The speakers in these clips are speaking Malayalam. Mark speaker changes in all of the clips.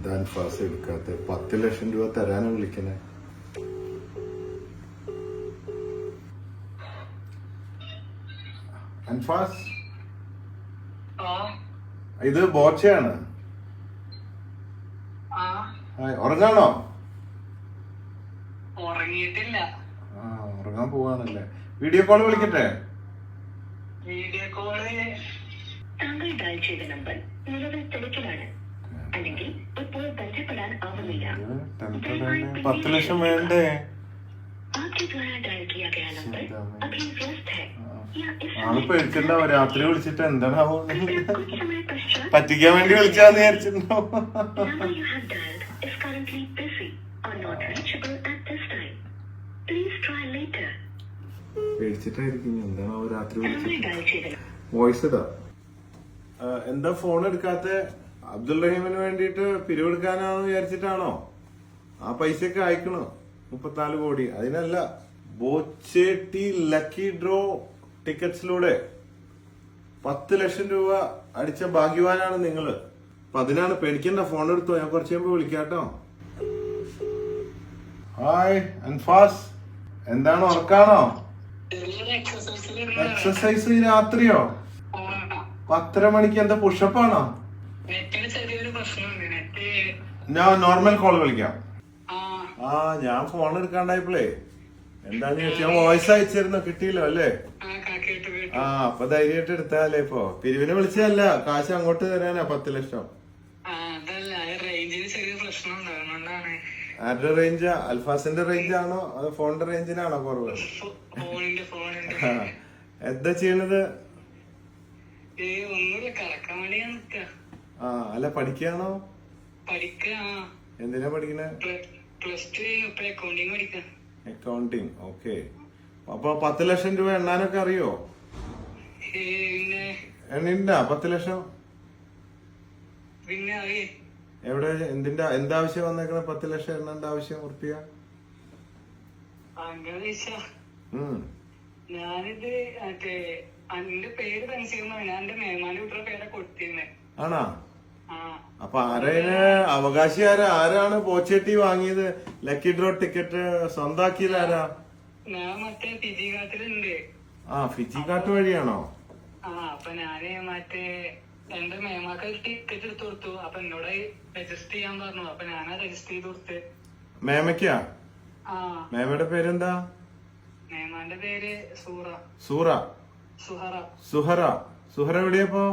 Speaker 1: എന്താ അൻഫാസ് എടുക്കാത്ത? 10 ലക്ഷം രൂപ തരാനാ വിളിക്കണേ. അൻഫാസ്, ഇത് ബോച്ചയാണ്. ഉറങ്ങാണോ?
Speaker 2: ഉറങ്ങിയിട്ടില്ല.
Speaker 1: ഉറങ്ങാൻ പോവാണല്ലേ. വീഡിയോ കോൾ വിളിക്കട്ടെ?
Speaker 2: വീഡിയോ കോള്
Speaker 3: താങ്കൾ ഡയൽ ചെയ്ത നമ്പർ നിലവിൽ തിരക്കിലാണ്, അല്ലെങ്കിൽ ഇപ്പോൾ ബന്ധപ്പെടാൻ ആവുന്നില്ല.
Speaker 1: 10 ലക്ഷം വേണ്ടേ?
Speaker 3: आपके द्वारा डायल किया गया नंबर अभी व्यस्त है या इस
Speaker 1: ആള് പേടിച്ചിട്ടുണ്ടാവും. രാത്രി വിളിച്ചിട്ട് എന്താണാവോ
Speaker 3: कुछ समय पश्चात
Speaker 1: പറ്റിക്കാൻ വേണ്ടി വിളിച്ചാന്ന് വിചാരിച്ചിട്ടുണ്ടാവും.
Speaker 3: number you have dialed is currently busy or not reachable at this time. Please try later.
Speaker 1: പേടിച്ചിട്ടായിരിക്കും. എന്താണാവോ രാത്രി
Speaker 3: താങ്കൾ
Speaker 1: വിളിച്ചിട്ട്.
Speaker 3: ഡയൽ ചെയ്ത
Speaker 1: വോയിസ് ഇതാ. എന്താ ഫോൺ എടുക്കാത്ത? അബ്ദുൾ റഹീമിന് വേണ്ടിട്ട് പിരിവെടുക്കാനാണെന്ന് വിചാരിച്ചിട്ടാണോ? ആ പൈസയൊക്കെ അയക്കണോ? 34 കോടി. അതിനല്ല, ബോച്ചേട്ടി ലക്കി ഡ്രോ ടിക്കറ്റ്സിലൂടെ 10 ലക്ഷം രൂപ അടിച്ച ഭാഗ്യവാനാണ് നിങ്ങള്. അപ്പൊ അതിനാണ്. പേടിക്കണ്ട, ഫോൺ എടുത്തോ. ഞാൻ കുറച്ച് കഴിയുമ്പോ വിളിക്കാട്ടോ. ഹായ് അൻഫാസ്, എന്താണ്, ഉറക്കാണോ? എക്സസൈസ് രാത്രിയോ? 10:30 മണിക്ക് എന്താ പുഷപ്പാണോ?
Speaker 2: നെറ്റിന് ചെറിയൊരു പ്രശ്നമുണ്ട്. നെറ്റ്
Speaker 1: ഞാൻ നോർമൽ കോൾ വിളിക്കാം. ഞാൻ ഫോൺ എടുക്കാണ്ടായപ്പോഴേ എന്താന്ന് ചോദിച്ചാൽ വോയിസ് അയച്ചിരുന്നു, കിട്ടിയില്ലോ അല്ലേ? അപ്പൊ ധൈര്യമായിട്ട് എടുത്താലേ. ഇപ്പൊ പിരിവിനെ വിളിച്ചതല്ല, കാശ് അങ്ങോട്ട് തരാനാ 10 ലക്ഷം.
Speaker 2: റേഞ്ചിന് ചെറിയ പ്രശ്നം ഉണ്ടാകുന്നോണ്ടാണ്.
Speaker 1: ആരുടെ റേഞ്ചാ? അൽഫാസിന്റെ റേഞ്ചാണോ അത് ഫോണിന്റെ റേഞ്ചിനാണോ കുറവ്?
Speaker 2: ഫോണിന്റെ
Speaker 1: എന്താ ചെയ്യണത്?
Speaker 2: ഒന്നുമില്ല, കിടക്കാൻ വേണ്ടി ഞാൻ നിക്ക.
Speaker 1: അല്ല, പഠിക്കാണോ?
Speaker 2: പഠിക്കാ.
Speaker 1: എന്തിനാ പഠിക്കണേ?
Speaker 2: +2 ഇപ്പൊ അക്കൗണ്ടിങ് പഠിക്കാം.
Speaker 1: അക്കൗണ്ടിങ്. ഓക്കെ. അപ്പൊ 10 ലക്ഷം രൂപ എണ്ണാനൊക്കെ അറിയോ?
Speaker 2: പിന്നെ
Speaker 1: എണ്ണീണ്ടാ 10 ലക്ഷം?
Speaker 2: പിന്നെ അറിയേ
Speaker 1: എവിടെ, എന്താവശ്യം വന്നേക്കണ? 10 ലക്ഷം എണ്ണേണ്ട ആവശ്യം ഉറപ്പിയ?
Speaker 2: അങ്ങനെ ഞാനിത് മറ്റേ എന്റെ പേര് പെൻസിൽ ഞാൻ എന്റെ മേമാന്റെ കുട്ടിയുടെ പേരെ കൊടുത്തിരുന്നേ.
Speaker 1: ആണാ? അപ്പൊ ആരതിന് അവകാശി ആരാണ് ബോച്ചേട്ടി വാങ്ങിയത്? ലക്കി ഡ്രോ ടിക്കറ്റ് സ്വന്താക്കിയത് ആരാ?
Speaker 2: ഞാൻ മറ്റേ ഫിജി കാട്ടിലുണ്ട്.
Speaker 1: ഫിജി കാട്ട് വഴിയാണോ?
Speaker 2: അപ്പൊ ഞാന് മറ്റേ എന്റെ മേമാക്ക് ടിക്കറ്റ് എടുത്തു കൊടുത്തു. അപ്പൊ എന്നോട് രജിസ്റ്റർ ചെയ്യാൻ പറഞ്ഞു. അപ്പൊ ഞാനാ രജിസ്റ്റർ ചെയ്ത് കൊടുത്ത്.
Speaker 1: മേമയ്ക്കാ? മേമയുടെ പേരെന്താ?
Speaker 2: മേമാന്റെ പേര് സൂറ.
Speaker 1: സൂറ? സുഹറ? സുഹറ എവിടെയപ്പോ?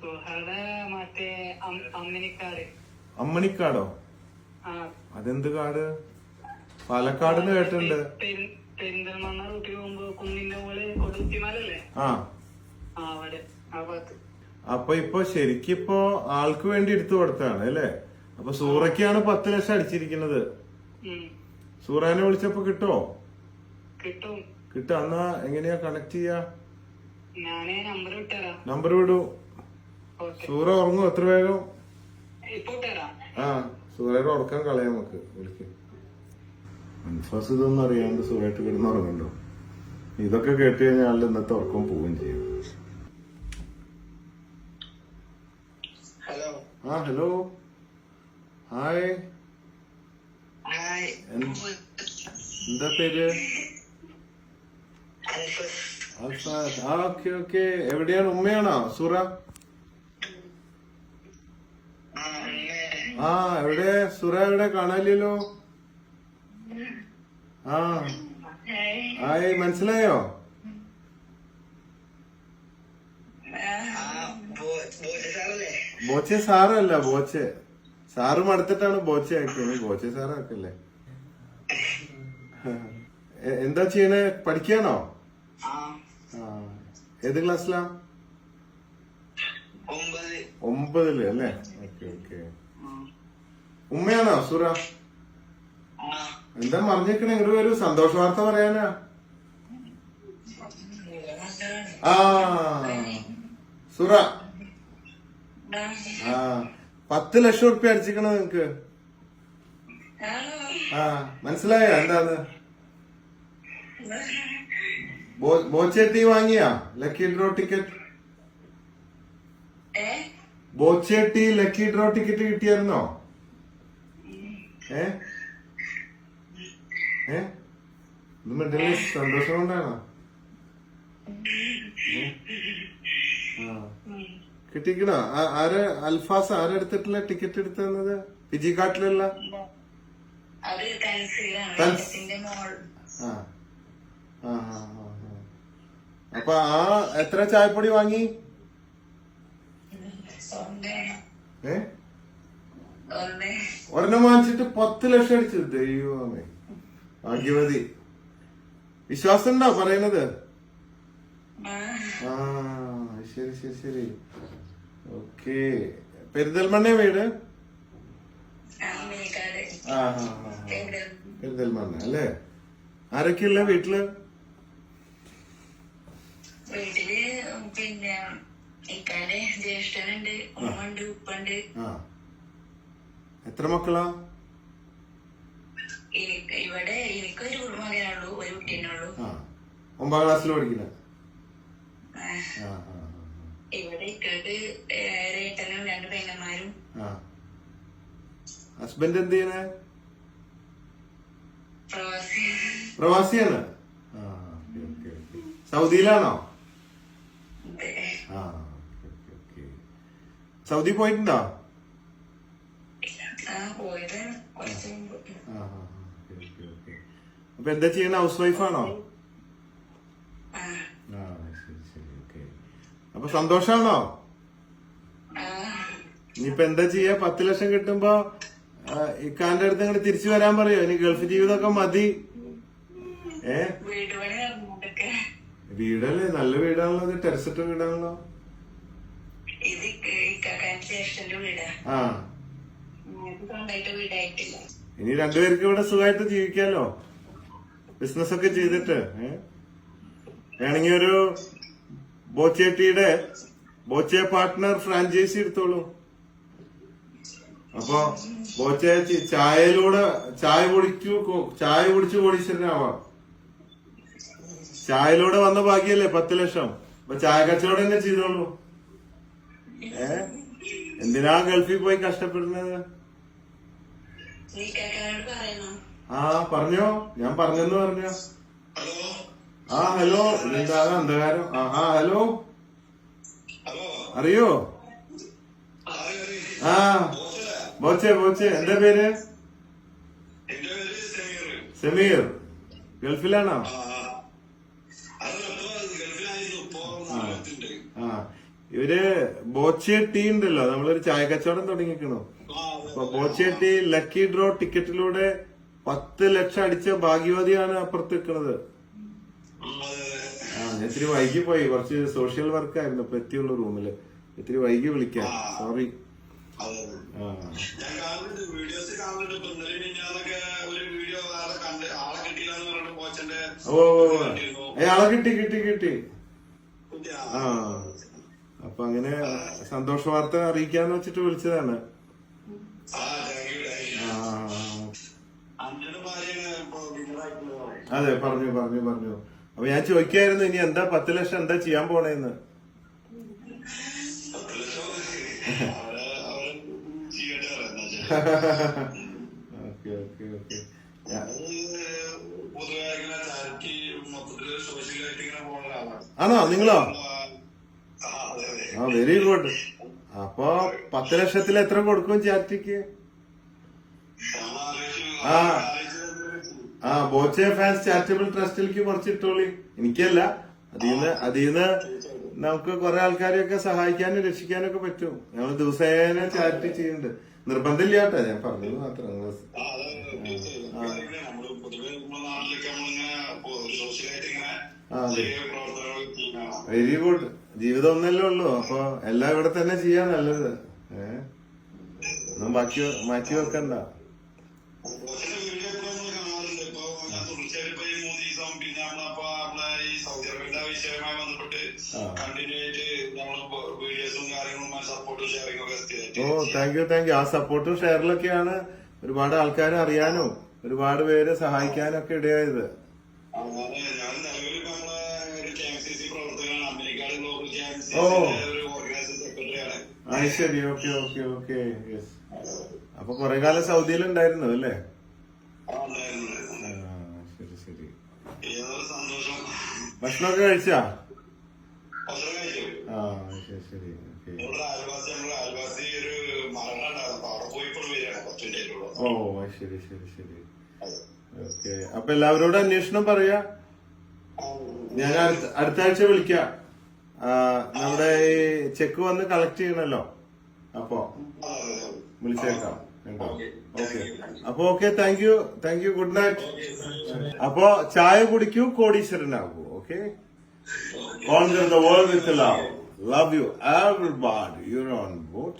Speaker 2: സുഹറ മറ്റേ അമ്മിനിക്കാട്.
Speaker 1: അമ്മണിക്കാടോ? അതെന്ത് കാട്? പാലക്കാട് കേട്ടിട്ടുണ്ട്.
Speaker 2: പെരിന്തൽമണ്ണ റൂട്ടിൽ പോകുമ്പോ കുന്നിന്റെ മുകളിൽ കൊടുത്തിമലല്ലേ? അവിടെ ആ ഭാഗത്ത്.
Speaker 1: അപ്പൊ ഇപ്പൊ ശരിക്കിപ്പോ ആൾക്ക് വേണ്ടി എടുത്തു കൊടുത്താണ് അല്ലേ? അപ്പൊ സൂറയ്ക്കാണ് 10 ലക്ഷം അടിച്ചിരിക്കുന്നത്. സൂറാനെ വിളിച്ചപ്പോ കിട്ടുമോ?
Speaker 2: കിട്ടും.
Speaker 1: എന്നാ എങ്ങനെയാ കണക്ട് ചെയ്യാ?
Speaker 2: ഞാനേ നമ്പർ വിട്ടുതരാം.
Speaker 1: നമ്പർ വിടൂ. സൂറ ഉറങ്ങും എത്ര വേഗം?
Speaker 2: ഇപ്പൊ വിട്ടുതരാം.
Speaker 1: സൂറയുടെ ഉറക്കം കളയാം നമുക്ക്. വിളിക്കും. അൻഫാസ് ഇതൊന്നും അറിയാണ്ട് സൂറായിട്ട് കിടന്ന് ഉറങ്ങണ്ടോ? ഇതൊക്കെ കേട്ട് കഴിഞ്ഞാൽ ഇന്നത്തെ ഉറക്കം പോവുകയും ചെയ്യും. ഹലോ. ഹായ്. എന്താ പേര്? അൽഫാസ്. ഓക്കെ. എവിടെയാണ്? ഉമ്മയാണോ സൂറ? എവിടെ സുറ? എവിടെ കാണാനില്ലല്ലോ. മനസ്സിലായോ? ബോച്ചെ സാറല്ല, ബോച്ചെ സാറ് മടുത്തിട്ടാണ് ബോച്ചെ ആക്കിയത്. ബോച്ചെ സാറാക്കല്ലേ. എന്താ ചെയ്യണേ? പഠിക്കാണോ? ഏത് ക്ലാസ്സിലാ? 9 അല്ലേ? ഓക്കെ. ഉമ്മയാണോ സുറ? എന്താ മറിഞ്ഞേക്കണേ? ഇങ്ങോട്ട് വരൂ, സന്തോഷ വാർത്ത പറയാനാ. സുറ 10 ലക്ഷം ഉറുപ്പ്യ അടിച്ചിക്കണ നിങ്ങക്ക്. മനസ്സിലായോ എന്താന്ന്? ബോച്ചേട്ടി വാങ്ങിയാ lucky draw ticket? ബോച്ചേട്ടി lucky draw ticket കിട്ടിയായിരുന്നോ? ഏ ഏ ഇത് മെഡല് സന്തോഷം കൊണ്ടാണോ? കിട്ടിക്കണോ? ആര് അൽഫാസ് ആരെടുത്തിട്ടില്ല ടിക്കറ്റ് എടുത്തത്? ഫിജി കാട്ടിലല്ല. അപ്പൊ എത്ര ചായപ്പൊടി വാങ്ങി? ഒരെണ്ണം വാങ്ങിച്ചിട്ട് 10 ലക്ഷം അടിച്ചു. ദൈവമേ, ഭാഗ്യവതി. വിശ്വാസം ഉണ്ടോ പറയണത്? ആ ശരി ശരി ശരി. ഓക്കെ. പെരിന്തൽമണ്ണ വീട്? പെരിന്തൽമണ്ണ അല്ലേ? ആരൊക്കെയുള്ള വീട്ടില്?
Speaker 4: വീട്ടില് പിന്നെ ഇക്കാന്റെ ജ്യേഷ്ഠനുണ്ട്, ഉമ്മണ്ട്, ഉപ്പണ്ട്.
Speaker 1: എത്ര മക്കളാ?
Speaker 4: ഇവിടെ എനിക്കൊരു മകനുള്ളൂ, ഒരു കുട്ടീനുള്ളൂ.
Speaker 1: 9ാം ക്ലാസ്സിൽ പഠിക്കില്ല.
Speaker 4: ഇവിടെ ഇക്കാട്ട് ഏട്ടനും 2 പെങ്ങന്മാരും.
Speaker 1: ഹസ്ബൻഡ് എന്ത് ചെയ്യണേ? പ്രവാസിയാണ്. സൗദിയിലാണോ? സൗദി പോയിട്ടുണ്ടോ? അപ്പൊ എന്താ ചെയ്യണ? ഹൗസ് വൈഫാണോ? അപ്പൊ സന്തോഷാണോ? ഇനിയിപ്പൊ എന്താ ചെയ്യാ? 10 ലക്ഷം കിട്ടുമ്പോ ഇക്കാന്റെ അടുത്ത് ഇങ്ങോട്ട് തിരിച്ചു വരാൻ പറയോ? ഇനി ഗൾഫ് ജീവിതമൊക്കെ മതി. വീടല്ലേ? നല്ല വീടാണല്ലോ ഇത്. ടെറസിട്ട വീടാണല്ലോ. ഇനി രണ്ടുപേർക്ക് ഇവിടെ സുഖമായിട്ട് ജീവിക്കാലോ, ബിസിനസ് ഒക്കെ ചെയ്തിട്ട്. വേണമെങ്കിൽ ഒരു ബോച്ചേട്ടിയുടെ ബോച്ചെ പാർട്ട്ണർ ഫ്രാഞ്ചൈസി എടുത്തോളൂ. അപ്പൊ ബോച്ചെ ചായ കുടിച്ചു കോടീശ്വരനാവാം. ചായയിലൂടെ വന്ന ഭാഗ്യല്ലേ 10 ലക്ഷം. അപ്പൊ ചായ കച്ചവടം തന്നെ ചെയ്തോളൂ. എന്തിനാ ഗൾഫിൽ പോയി കഷ്ടപ്പെടുന്നത്? പറഞ്ഞോ, ഞാൻ പറഞ്ഞെന്ന് പറഞ്ഞോ. ഹലോ, ഇതെന്താ അന്ധകാരം? ഹലോ, അറിയോ? ബോച്ചെ എന്താ പേര്? സമീർ. ഗൾഫിലാണോ? ഇവര് ബോച്ചെ ടീ ഉണ്ടല്ലോ, നമ്മളൊരു ചായ കച്ചവടം തുടങ്ങിക്കണോ. അപ്പൊ ബോച്ചെ ടീ ലക്കി ഡ്രോ ടിക്കറ്റിലൂടെ 10 ലക്ഷം അടിച്ച ഭാഗ്യവതിയാണ് അപ്പുറത്ത് നിൽക്കുന്നത്. ഞാൻ ഇത്തിരി വൈകി പോയി, കുറച്ച് സോഷ്യൽ വർക്കായിരുന്നു. ഇപ്പൊ എത്തിയുള്ള റൂമില് ഇത്തിരി വൈകി വിളിക്കാം, സോറി. ആളെ കിട്ടി. അപ്പൊ അങ്ങനെ സന്തോഷ വാർത്ത അറിയിക്കാന്ന് വെച്ചിട്ട് വിളിച്ചതാണ്. അതെ, പറഞ്ഞു. അപ്പൊ ഞാൻ ചോദിക്കായിരുന്നു, ഇനി എന്താ 10 ലക്ഷം എന്താ ചെയ്യാൻ പോണേന്ന്. ഓക്കെ. ആണോ നിങ്ങളോ? Very good. അപ്പൊ 10 ലക്ഷത്തിൽ എത്ര കൊടുക്കും ചാരിറ്റിക്ക്? ബോച്ചെ ഫാൻസ് ചാരിറ്റബിൾ ട്രസ്റ്റിലേക്ക് കുറച്ചിട്ടോളി. എനിക്കല്ല, അതിന്ന് നമുക്ക് കുറെ ആൾക്കാരെയൊക്കെ സഹായിക്കാനും രക്ഷിക്കാനൊക്കെ പറ്റും. ഞങ്ങൾ ദിവസേന ചാരിറ്റി ചെയ്യുന്നുണ്ട്. നിർബന്ധമില്ല കേട്ടോ, ഞാൻ പറഞ്ഞത് മാത്രം. Very good. ജീവിതം ഒന്നല്ലേ ഉള്ളൂ, അപ്പൊ എല്ലാം ഇവിടെ തന്നെ ചെയ്യാൻ നല്ലത്. ഒന്നും മാറ്റി വെക്കണ്ട. Thank you. ആ സപ്പോർട്ടും ഷെയറിലൊക്കെയാണ് ഒരുപാട് ആൾക്കാരെ അറിയാനും ഒരുപാട് പേരെ സഹായിക്കാനും ഒക്കെ ഇടയായത്. ആ ശരി, ഓക്കെ ഓക്കെ ഓക്കെ. യെസ്. അപ്പൊ കൊറേ കാലം സൗദിയിൽ ഉണ്ടായിരുന്നു അല്ലേ? ശരി ശരി. ഭക്ഷണമൊക്കെ കഴിച്ചാ? ആ ശരി ശരി. ഓക്കെ. ഓ ശരി ശരി ശരി. ഓക്കെ. അപ്പൊ എല്ലാവരോടും അന്വേഷണം പറയാ. ഞാൻ അടുത്ത ആഴ്ച വിളിക്കാം. നമ്മുടെ ഈ ചെക്ക് വന്ന് കളക്ട് ചെയ്യണല്ലോ, അപ്പൊ വിളിച്ചേക്കാം കേട്ടോ. ഓക്കെ. അപ്പൊ okay, thank you, good night. അപ്പൊ ചായ കുടിക്കൂ, കോടീശ്വരനാകൂ. Okay. Conquer the world with love. Love you, everybody. You're on board.